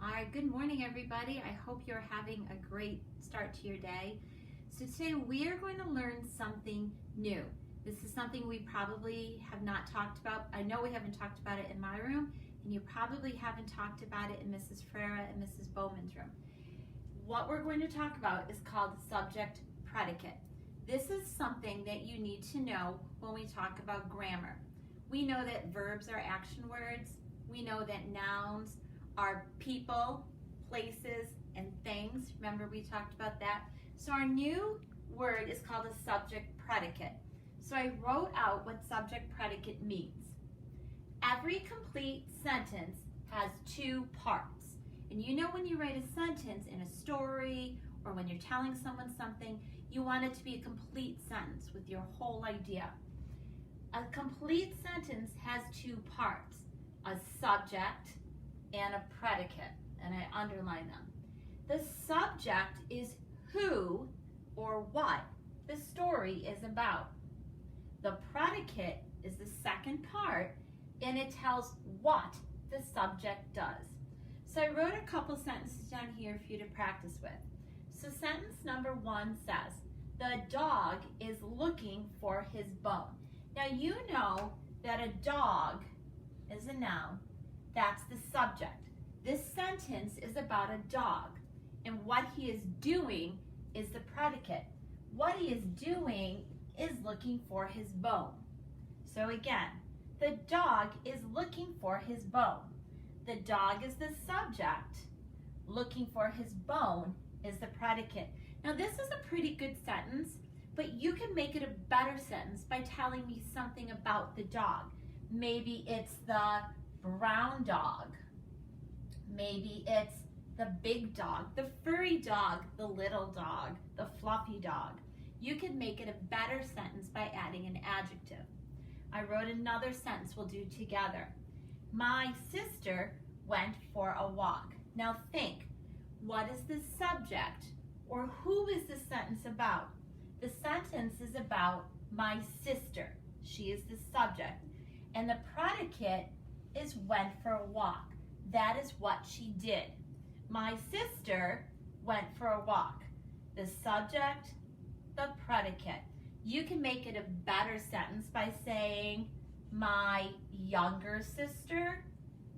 All right, good morning, everybody. I hope you're having a great start to your day. So today we are going to learn something new. This is something we probably have not talked about. I know we haven't talked about it in my room, and you probably haven't talked about it in Mrs. Frera and Mrs. Bowman's room. What we're going to talk about is called subject predicate. This is something that you need to know when we talk about grammar. We know that verbs are action words. We know that nouns are people, places, and things. Remember we talked about that? So our new word is called a subject predicate. So I wrote out what subject predicate means. Every complete sentence has two parts. And you know when you write a sentence in a story or when you're telling someone something, you want it to be a complete sentence with your whole idea. A complete sentence has two parts, a subject and a predicate, and I underline them. The subject is who or what the story is about. The predicate is the second part, and it tells what the subject does. So I wrote a couple sentences down here for you to practice with. So sentence number 1 says, the dog is looking for his bone. Now you know that a dog is a noun. That's the subject. This sentence is about a dog, and what he is doing is the predicate. What he is doing is looking for his bone. So again, the dog is looking for his bone. The dog is the subject. Looking for his bone is the predicate. Now this is a pretty good sentence, but you can make it a better sentence by telling me something about the dog. Maybe it's the brown dog. Maybe it's the big dog, the furry dog, the little dog, the fluffy dog. You can make it a better sentence by adding an adjective. I wrote another sentence we'll do together. My sister went for a walk. Now think, what is the subject or who is the sentence about? The sentence is about my sister. She is the subject. And the predicate is went for a walk. That is what she did. My sister went for a walk. The subject, the predicate. You can make it a better sentence by saying my younger sister,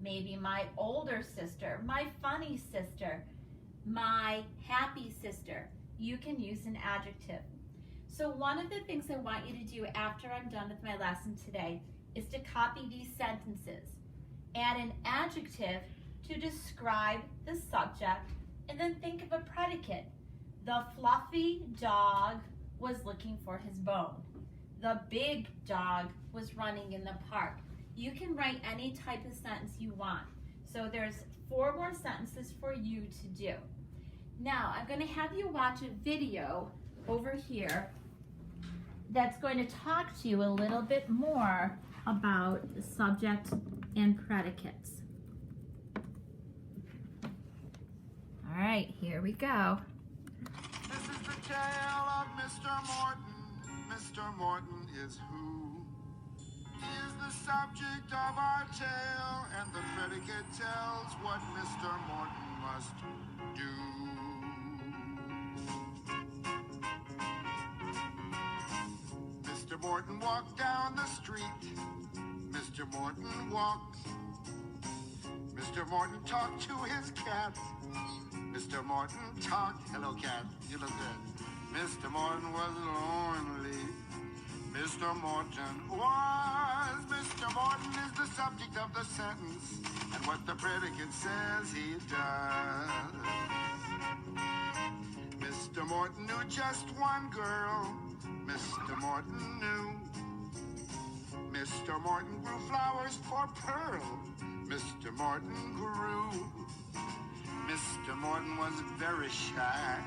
maybe my older sister, my funny sister, my happy sister. You can use an adjective. So one of the things I want you to do after I'm done with my lesson today is to copy these sentences. Add an adjective to describe the subject, and then think of a predicate. The fluffy dog was looking for his bone. The big dog was running in the park. You can write any type of sentence you want. So there's 4 more sentences for you to do. Now, I'm going to have you watch a video over here that's going to talk to you a little bit more about the subject and predicates. All right, here we go. This is the tale of Mr. Morton. Mr. Morton is who? He is the subject of our tale, and the predicate tells what Mr. Morton must do. Mr. Morton walked down the street. Mr. Morton walked. Mr. Morton talked to his cat. Mr. Morton talked. Hello, cat. You look good. Mr. Morton was lonely. Mr. Morton was. Mr. Morton is the subject of the sentence, and what the predicate says he does. Mr. Morton knew just one girl. Mr. Morton knew. Mr. Morton grew flowers for Pearl. Mr. Morton grew. Mr. Morton was very shy.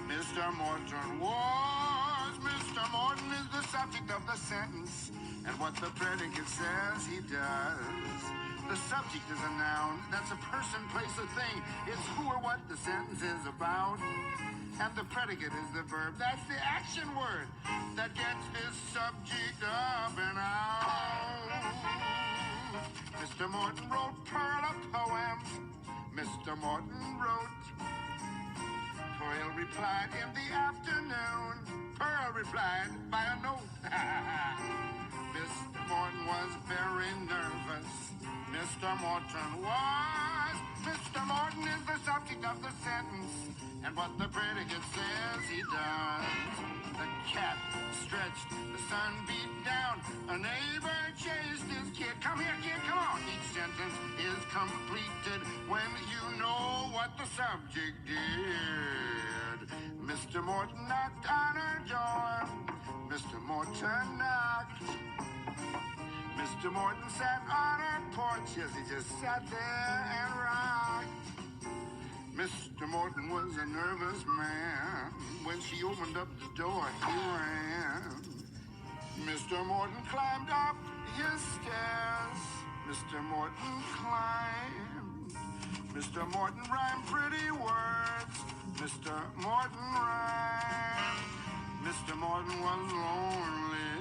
Mr. Morton was. Mr. Morton is the subject of the sentence, and what the predicate says he does. The subject is a noun. That's a person, place, or thing. It's who or what the sentence is about. And the predicate is the verb. That's the action word that gets this subject up and out. Mr. Morton wrote Pearl a poem. Mr. Mr. Morton wrote. Pearl replied in the afternoon. Pearl replied by a note. Mr. Morton was very nervous. Mr. Morton was. Mr. Morton is the subject of the sentence, and what the predicate says he does. The cat stretched, the sun beat down, a neighbor chased his kid. Come here, kid, come on. Each sentence is completed when you know what the subject did. Mr. Morton knocked on her door. Mr. Morton knocked. Mr. Morton sat on her porch. Yes, he just sat there and rocked. Mr. Morton was a nervous man. When she opened up the door, he ran. Mr. Morton climbed up his stairs. Mr. Morton climbed. Mr. Morton rhymed pretty words. Mr. Morton rhymed. Mr. Morton was lonely.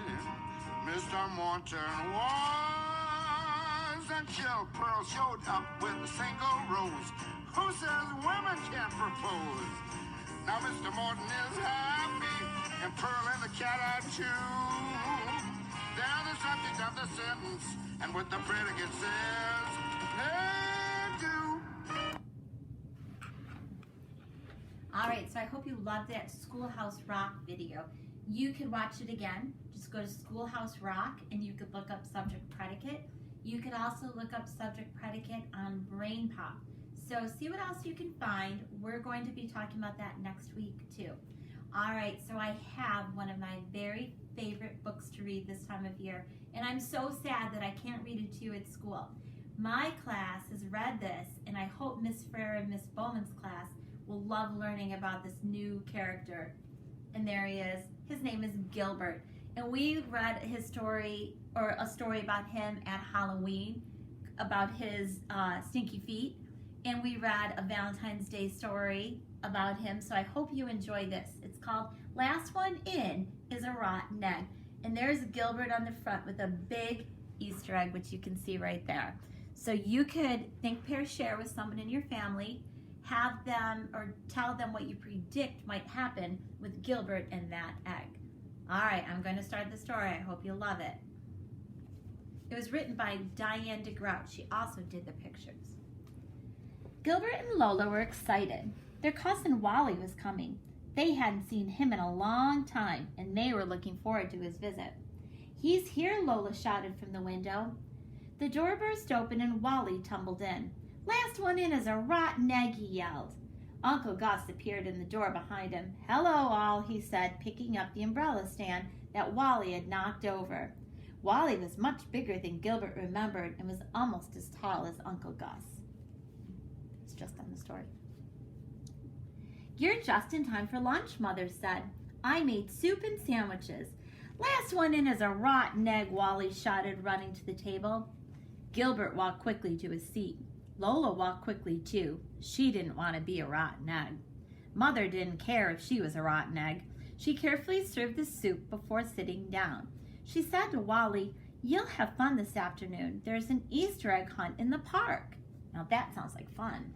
Mr. Morton was until Pearl showed up with a single rose. Who says women can't propose? Now Mr. Morton is happy, and Pearl and the cat are too. They're the subject of the sentence, and what the predicate says, they do. All right, so I hope you loved that Schoolhouse Rock video. You could watch it again. Just go to Schoolhouse Rock and you could look up subject predicate. You could also look up subject predicate on Brain Pop. So see what else you can find. We're going to be talking about that next week too. All right, so I have one of my very favorite books to read this time of year, and I'm so sad that I can't read it to you at school. My class has read this, and I hope Miss Frere and Miss Bowman's class will love learning about this new character. And there he is. His name is Gilbert. And we read his story, or a story about him at Halloween, about his stinky feet. And we read a Valentine's Day story about him. So I hope you enjoy this. It's called Last One In is a Rotten Egg. And there's Gilbert on the front with a big Easter egg, which you can see right there. So you could think, pair, share with someone in your family, have them or tell them what you predict might happen with Gilbert and that egg. All right, I'm going to start the story. I hope you love it. It was written by Diane DeGrout. She also did the pictures. Gilbert and Lola were excited. Their cousin Wally was coming. They hadn't seen him in a long time, and they were looking forward to his visit. "He's here," Lola shouted from the window. The door burst open and Wally tumbled in. "Last one in is a rotten egg," he yelled. Uncle Gus appeared in the door behind him. "Hello, all," he said, picking up the umbrella stand that Wally had knocked over. Wally was much bigger than Gilbert remembered and was almost as tall as Uncle Gus. It's just on the story. "You're just in time for lunch," Mother said. "I made soup and sandwiches." "Last one in is a rotten egg," Wally shouted, running to the table. Gilbert walked quickly to his seat. Lola walked quickly too. She didn't want to be a rotten egg. Mother didn't care if she was a rotten egg. She carefully served the soup before sitting down. She said to Wally, "You'll have fun this afternoon. There's an Easter egg hunt in the park." Now that sounds like fun.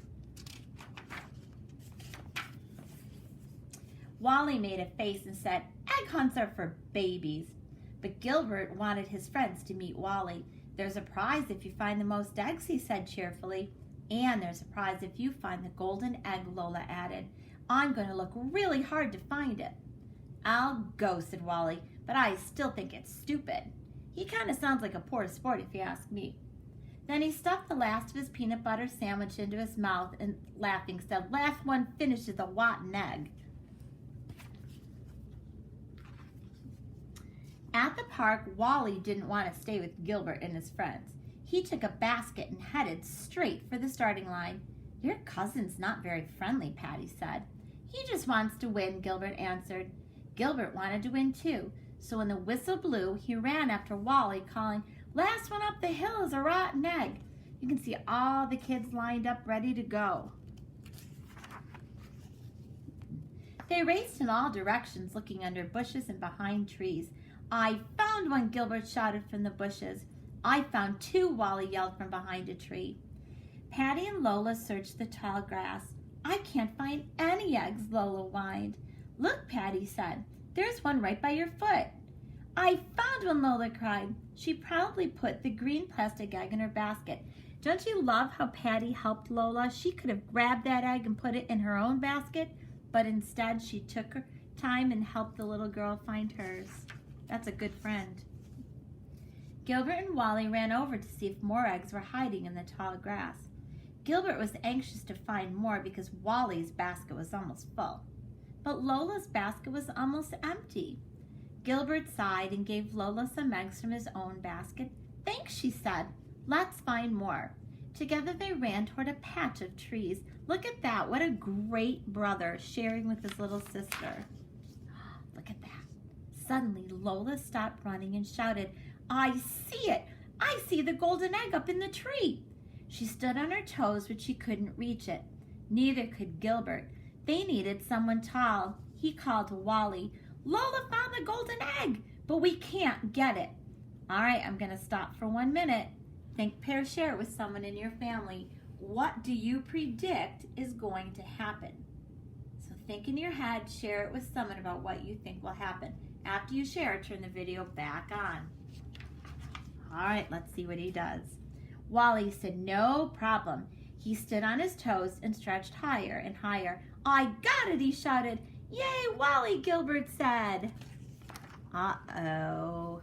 Wally made a face and said, "Egg hunts are for babies." But Gilbert wanted his friends to meet Wally. "There's a prize if you find the most eggs," he said cheerfully. "And there's a prize if you find the golden egg," Lola added. "I'm going to look really hard to find it." "I'll go," said Wally, "but I still think it's stupid." He kind of sounds like a poor sport if you ask me. Then he stuffed the last of his peanut butter sandwich into his mouth and, laughing, said, "Last one finishes a rotten egg." At the park, Wally didn't want to stay with Gilbert and his friends. He took a basket and headed straight for the starting line. "Your cousin's not very friendly," Patty said. "He just wants to win," Gilbert answered. Gilbert wanted to win too, so when the whistle blew, he ran after Wally, calling, "Last one up the hill is a rotten egg." You can see all the kids lined up ready to go. They raced in all directions, looking under bushes and behind trees. "I found one," Gilbert shouted from the bushes. "I found two," Wally yelled from behind a tree. Patty and Lola searched the tall grass. I can't find any eggs, Lola whined. Look, Patty said. There's one right by your foot. I found one, Lola cried. She proudly put the green plastic egg in her basket. Don't you love how Patty helped Lola? She could have grabbed that egg and put it in her own basket, but instead she took her time and helped the little girl find hers. That's a good friend. Gilbert and Wally ran over to see if more eggs were hiding in the tall grass. Gilbert was anxious to find more because Wally's basket was almost full. But Lola's basket was almost empty. Gilbert sighed and gave Lola some eggs from his own basket. Thanks, she said. Let's find more. Together they ran toward a patch of trees. Look at that. What a great brother sharing with his little sister. Look at that. Suddenly, Lola stopped running and shouted, I see it! I see the golden egg up in the tree! She stood on her toes, but she couldn't reach it. Neither could Gilbert. They needed someone tall. He called to Wally, Lola found the golden egg, but we can't get it. All right, I'm going to stop for 1 minute. Think, pair, share it with someone in your family. What do you predict is going to happen? So think in your head, share it with someone about what you think will happen. After you share, turn the video back on. All right, let's see what he does. Wally said, no problem. He stood on his toes and stretched higher and higher. I got it, he shouted. Yay, Wally, Gilbert said. Uh-oh.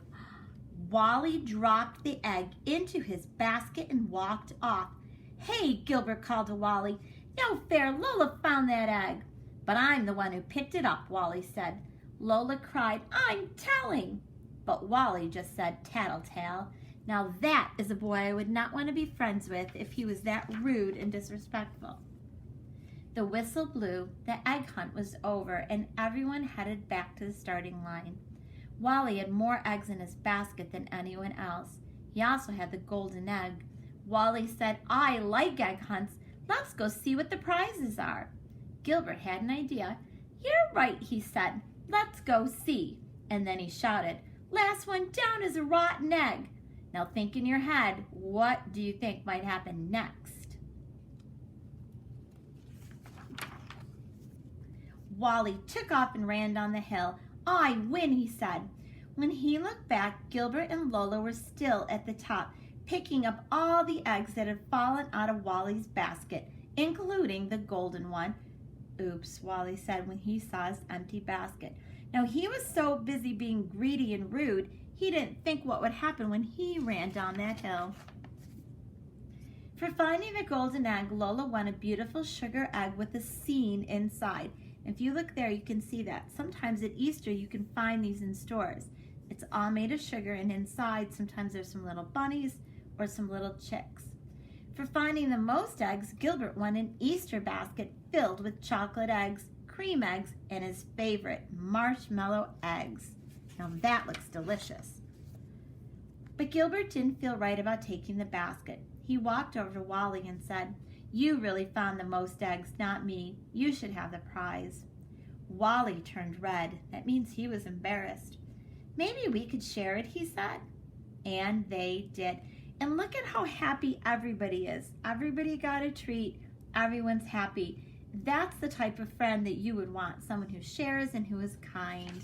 Wally dropped the egg into his basket and walked off. Hey, Gilbert called to Wally. No fair, Lola found that egg. But I'm the one who picked it up, Wally said. Lola cried, I'm telling. But Wally just said, tattletale. Now that is a boy I would not want to be friends with if he was that rude and disrespectful. The whistle blew, the egg hunt was over, and everyone headed back to the starting line. Wally had more eggs in his basket than anyone else. He also had the golden egg. Wally said, I like egg hunts. Let's go see what the prizes are. Gilbert had an idea. You're right, he said. Let's go see. And then he shouted, last one down is a rotten egg. Now think in your head, what do you think might happen next? Wally took off and ran down the hill. I win, he said. When he looked back, Gilbert and Lola were still at the top, picking up all the eggs that had fallen out of Wally's basket, including the golden one. Oops, Wally said when he saw his empty basket. Now he was so busy being greedy and rude, he didn't think what would happen when he ran down that hill. For finding the golden egg, Lola won a beautiful sugar egg with a scene inside. If you look there, you can see that. Sometimes at Easter, you can find these in stores. It's all made of sugar, and inside, sometimes there's some little bunnies or some little chicks. For finding the most eggs, Gilbert won an Easter basket filled with chocolate eggs, cream eggs, and his favorite, marshmallow eggs. Now that looks delicious. But Gilbert didn't feel right about taking the basket. He walked over to Wally and said, you really found the most eggs, not me. You should have the prize. Wally turned red. That means he was embarrassed. Maybe we could share it, he said. And they did. And look at how happy everybody is. Everybody got a treat. Everyone's happy. That's the type of friend that you would want, someone who shares and who is kind.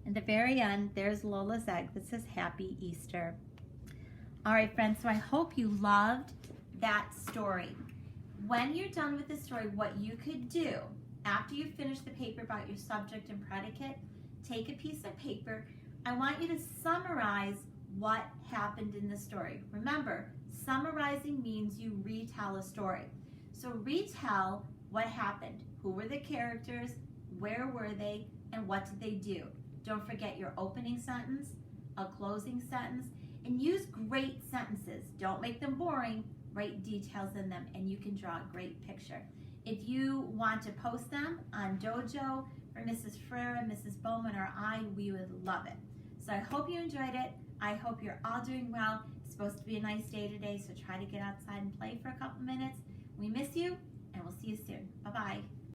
At the very end, there's Lola's egg that says Happy Easter. All right, friends, so I hope you loved that story. When you're done with the story, what you could do, after you finish the paper about your subject and predicate, take a piece of paper. I want you to summarize what happened in the story. Remember, summarizing means you retell a story. So retell what happened. Who were the characters? Where were they? And what did they do? Don't forget your opening sentence, a closing sentence, and use great sentences. Don't make them boring. Write details in them, and you can draw a great picture. If you want to post them on Dojo or Mrs. Frere, Mrs. Bowman, or I, we would love it. So I hope you enjoyed it. I hope you're all doing well. It's supposed to be a nice day today, so try to get outside and play for a couple minutes. We miss you, and we'll see you soon. Bye-bye.